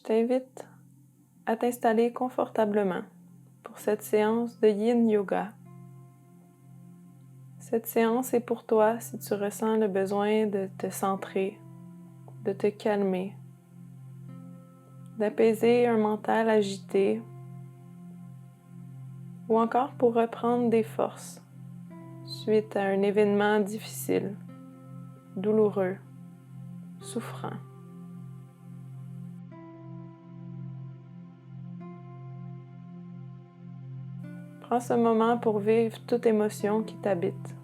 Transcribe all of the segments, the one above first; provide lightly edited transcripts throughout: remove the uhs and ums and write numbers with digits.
t'invite à t'installer confortablement pour cette séance de Yin Yoga. Cette séance est pour toi si tu ressens le besoin de te centrer, de te calmer, d'apaiser un mental agité ou encore pour reprendre des forces suite à un événement difficile, douloureux, souffrant. Prends ce moment pour vivre toute émotion qui t'habite,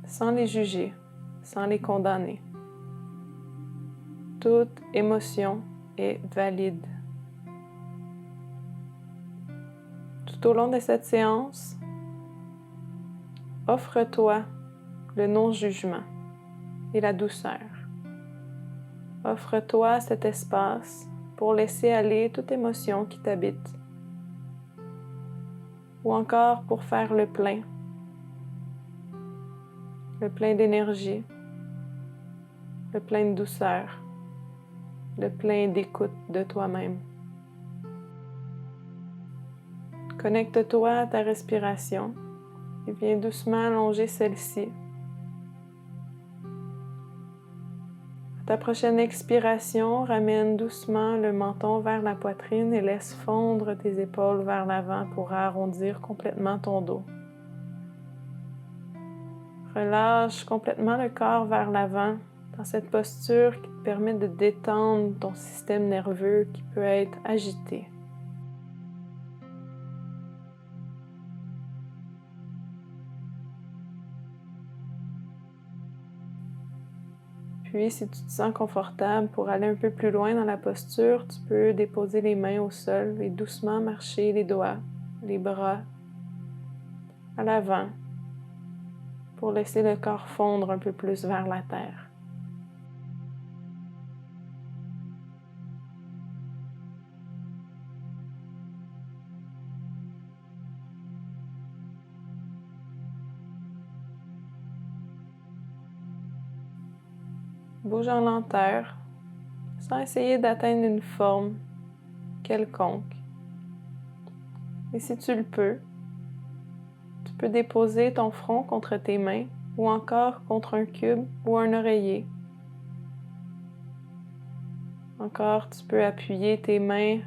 sans les juger, sans les condamner. Toute émotion est valide. Tout au long de cette séance, offre-toi le non-jugement et la douceur. Offre-toi cet espace pour laisser aller toute émotion qui t'habite, ou encore pour faire le plein d'énergie, le plein de douceur, le plein d'écoute de toi-même. Connecte-toi à ta respiration et viens doucement allonger celle-ci. À ta prochaine expiration, ramène doucement le menton vers la poitrine et laisse fondre tes épaules vers l'avant pour arrondir complètement ton dos. Relâche complètement le corps vers l'avant dans cette posture qui te permet de détendre ton système nerveux qui peut être agité. Puis, si tu te sens confortable pour aller un peu plus loin dans la posture, tu peux déposer les mains au sol et doucement marcher les doigts, les bras à l'avant pour laisser le corps fondre un peu plus vers la terre. Bouge en lenteur, sans essayer d'atteindre une forme quelconque. Et si tu le peux, tu peux déposer ton front contre tes mains ou encore contre un cube ou un oreiller. Encore, tu peux appuyer tes mains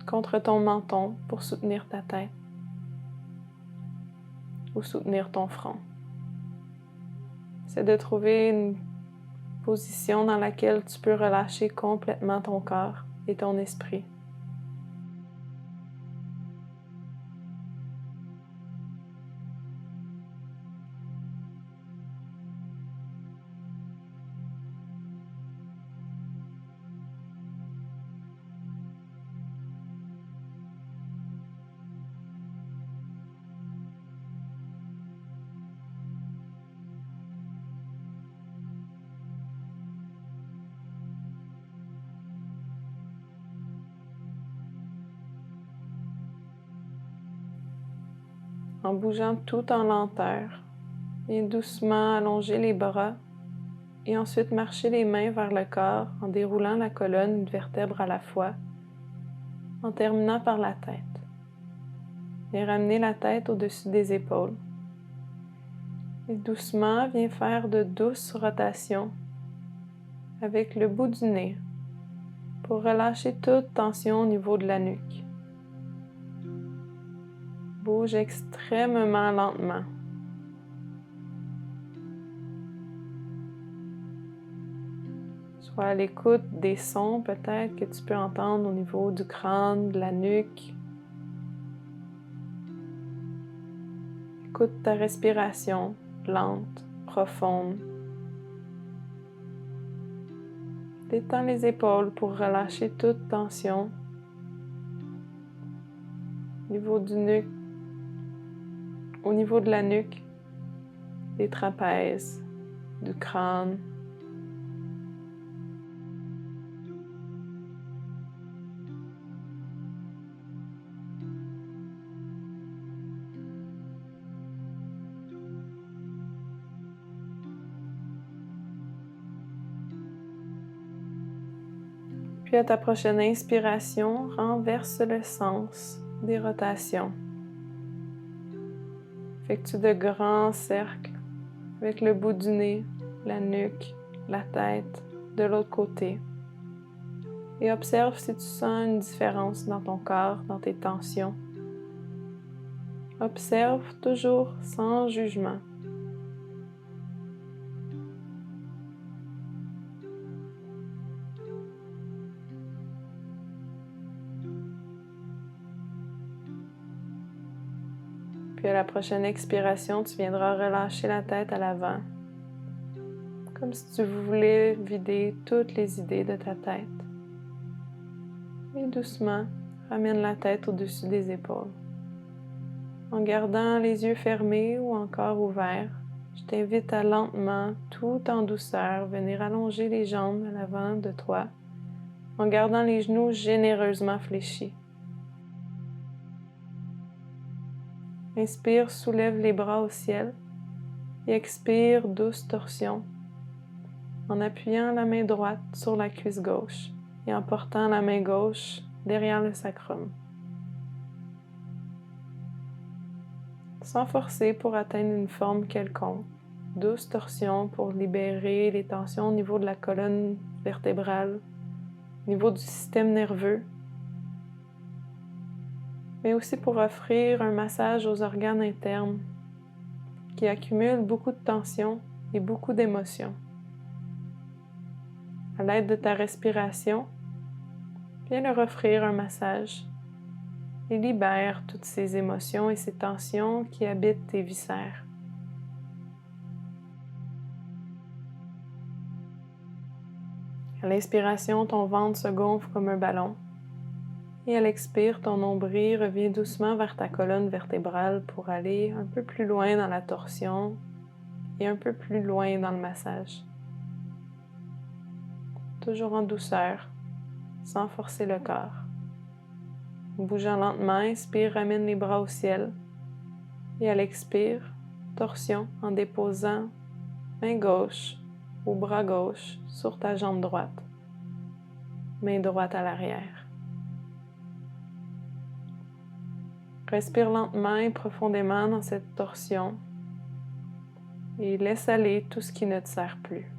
contre ton menton pour soutenir ta tête ou soutenir ton front. C'est de trouver une position dans laquelle tu peux relâcher complètement ton corps et ton esprit. En bougeant tout en lenteur, viens doucement allonger les bras et ensuite marcher les mains vers le corps en déroulant la colonne une vertèbre à la fois, en terminant par la tête. Viens ramener la tête au-dessus des épaules. Et doucement, viens faire de douces rotations avec le bout du nez pour relâcher toute tension au niveau de la nuque. Bouge extrêmement lentement. Sois à l'écoute des sons peut-être que tu peux entendre au niveau du crâne, de la nuque. Écoute ta respiration lente, profonde. Détends les épaules pour relâcher toute tension au niveau du nuque, au niveau de la nuque, des trapèzes, du crâne. Puis à ta prochaine inspiration, renverse le sens des rotations. Effectue de grands cercles avec le bout du nez, la nuque, la tête, de l'autre côté. Et observe si tu sens une différence dans ton corps, dans tes tensions. Observe toujours sans jugement. Puis à la prochaine expiration, tu viendras relâcher la tête à l'avant, comme si tu voulais vider toutes les idées de ta tête. Et doucement, ramène la tête au-dessus des épaules. En gardant les yeux fermés ou encore ouverts, je t'invite à lentement, tout en douceur, venir allonger les jambes à l'avant de toi, en gardant les genoux généreusement fléchis. Inspire, soulève les bras au ciel et expire, douce torsion, en appuyant la main droite sur la cuisse gauche et en portant la main gauche derrière le sacrum. Sans forcer pour atteindre une forme quelconque. Douce torsion pour libérer les tensions au niveau de la colonne vertébrale, au niveau du système nerveux, mais aussi pour offrir un massage aux organes internes qui accumulent beaucoup de tensions et beaucoup d'émotions. À l'aide de ta respiration, viens leur offrir un massage et libère toutes ces émotions et ces tensions qui habitent tes viscères. À l'inspiration, ton ventre se gonfle comme un ballon. Et à l'expire, ton nombril revient doucement vers ta colonne vertébrale pour aller un peu plus loin dans la torsion et un peu plus loin dans le massage. Toujours en douceur, sans forcer le corps. En bougeant lentement, inspire, ramène les bras au ciel. Et à l'expire, torsion en déposant main gauche ou bras gauche sur ta jambe droite. Main droite à l'arrière. Respire lentement et profondément dans cette torsion et laisse aller tout ce qui ne te sert plus.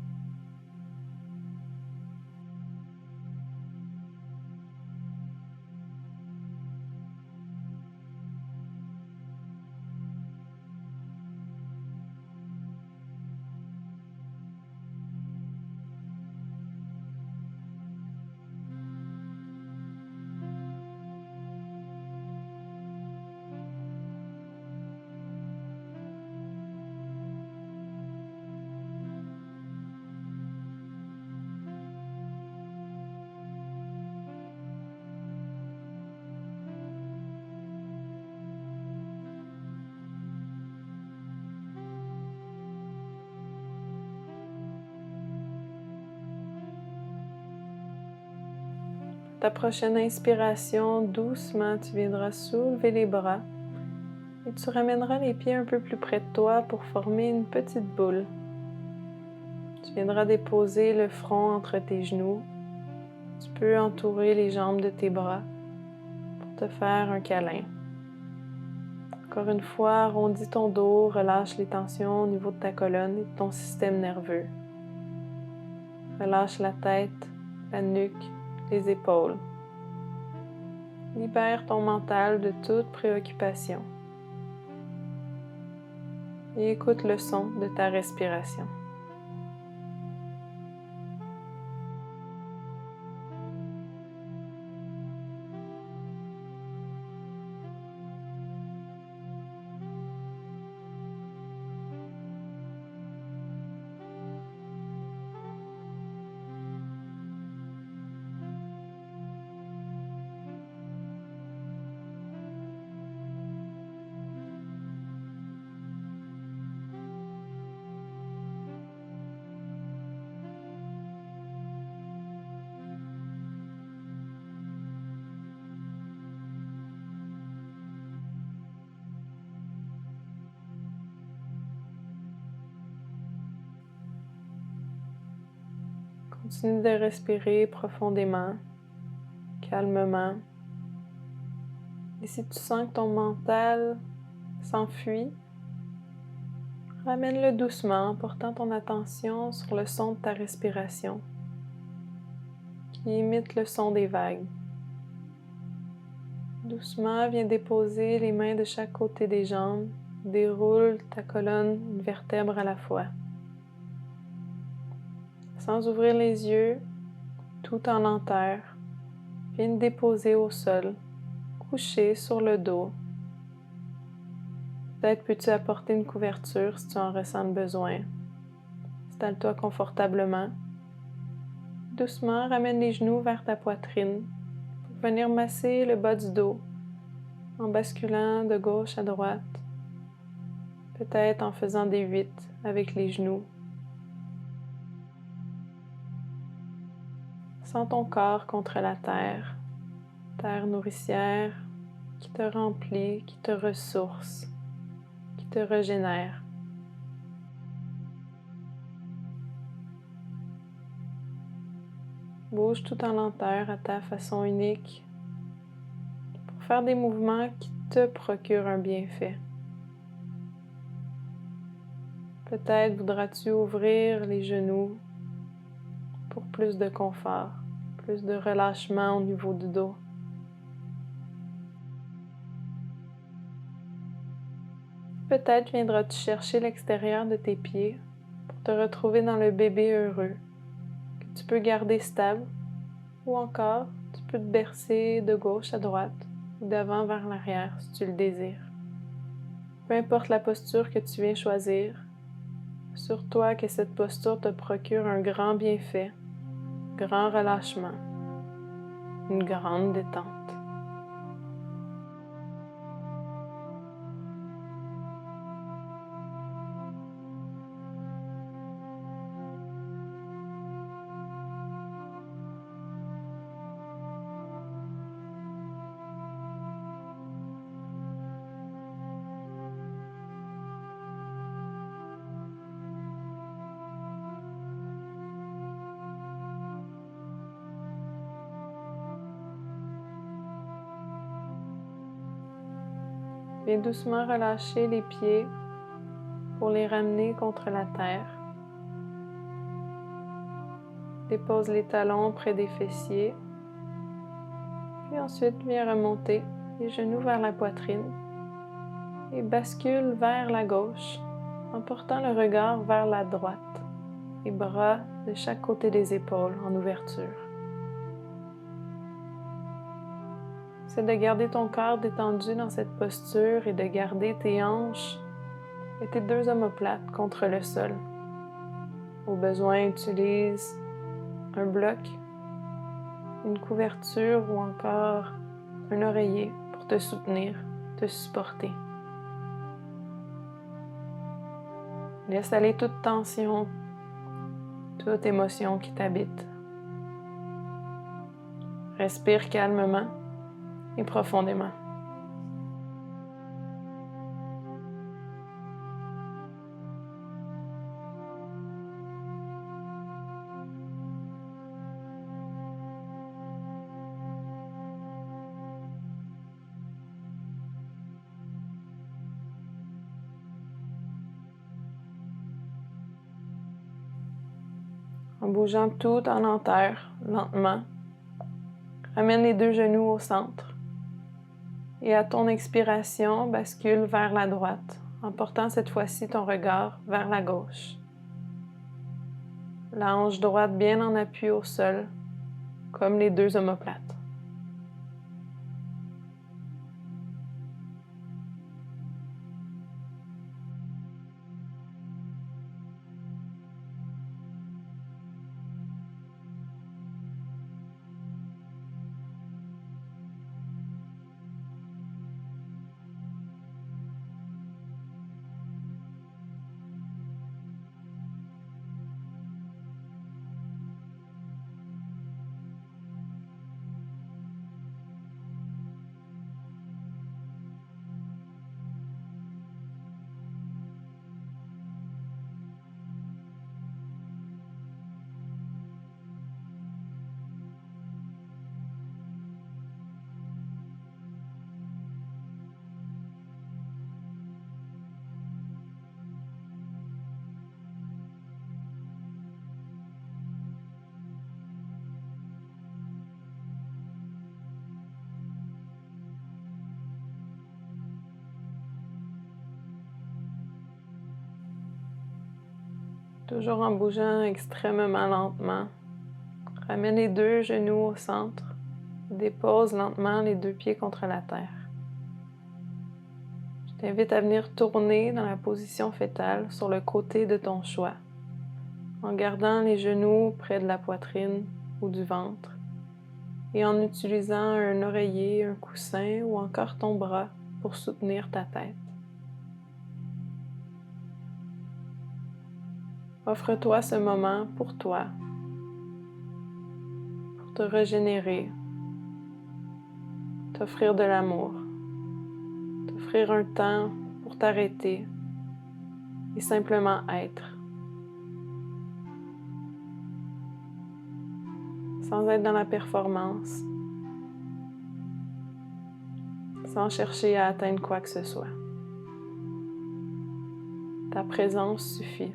Ta prochaine inspiration, doucement, tu viendras soulever les bras et tu ramèneras les pieds un peu plus près de toi pour former une petite boule. Tu viendras déposer le front entre tes genoux. Tu peux entourer les jambes de tes bras pour te faire un câlin. Encore une fois, arrondis ton dos, relâche les tensions au niveau de ta colonne et de ton système nerveux. Relâche la tête, la nuque, les épaules. Libère ton mental de toute préoccupation. Et écoute le son de ta respiration. Continue de respirer profondément calmement. Et si tu sens que ton mental s'enfuit, ramène-le doucement en portant ton attention sur le son de ta respiration qui imite le son des vagues. Doucement, viens déposer les mains de chaque côté des jambes. Déroule ta colonne une vertèbre à la fois. Sans ouvrir les yeux, tout en lenteur, viens te déposer au sol, couché sur le dos. Peut-être peux-tu apporter une couverture si tu en ressens le besoin. Installe-toi confortablement. Doucement, ramène les genoux vers ta poitrine pour venir masser le bas du dos en basculant de gauche à droite, peut-être en faisant des 8 avec les genoux. Sens ton corps contre la terre nourricière qui te remplit, qui te ressource, qui te régénère. Bouge tout en lenteur à ta façon unique pour faire des mouvements qui te procurent un bienfait. Peut-être voudras-tu ouvrir les genoux pour plus de confort, plus de relâchement au niveau du dos. Peut-être viendras-tu chercher l'extérieur de tes pieds pour te retrouver dans le bébé heureux, que tu peux garder stable, ou encore tu peux te bercer de gauche à droite ou d'avant vers l'arrière si tu le désires. Peu importe la posture que tu viens choisir, assure-toi que cette posture te procure un grand bienfait, grand relâchement, une grande détente. Viens doucement relâcher les pieds pour les ramener contre la terre. Dépose les talons près des fessiers. Puis ensuite, viens remonter les genoux vers la poitrine et bascule vers la gauche en portant le regard vers la droite, les bras de chaque côté des épaules en ouverture. C'est de garder ton corps détendu dans cette posture et de garder tes hanches et tes deux omoplates contre le sol. Au besoin, utilise un bloc, une couverture ou encore un oreiller pour te soutenir, te supporter. Laisse aller toute tension, toute émotion qui t'habite. Respire calmement et profondément. En bougeant tout en lenteur, lentement, ramène les deux genoux au centre. Et à ton expiration, bascule vers la droite, en portant cette fois-ci ton regard vers la gauche. La hanche droite bien en appui au sol, comme les deux omoplates. Toujours en bougeant extrêmement lentement. Ramène les deux genoux au centre. Dépose lentement les deux pieds contre la terre. Je t'invite à venir tourner dans la position fétale sur le côté de ton choix, en gardant les genoux près de la poitrine ou du ventre et en utilisant un oreiller, un coussin ou encore ton bras pour soutenir ta tête. Offre-toi ce moment pour toi, pour te régénérer, t'offrir de l'amour, t'offrir un temps pour t'arrêter et simplement être. Sans être dans la performance, sans chercher à atteindre quoi que ce soit. Ta présence suffit.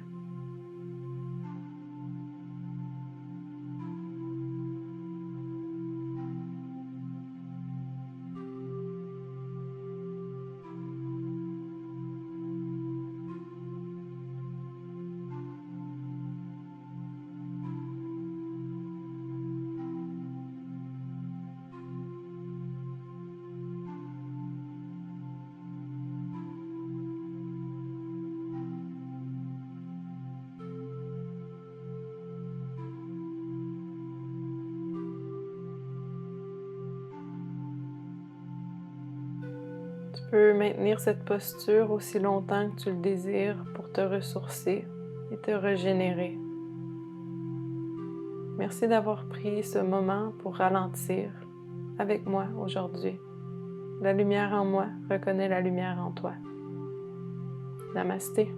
Tu peux maintenir cette posture aussi longtemps que tu le désires pour te ressourcer et te régénérer. Merci d'avoir pris ce moment pour ralentir avec moi aujourd'hui. La lumière en moi reconnaît la lumière en toi. Namasté.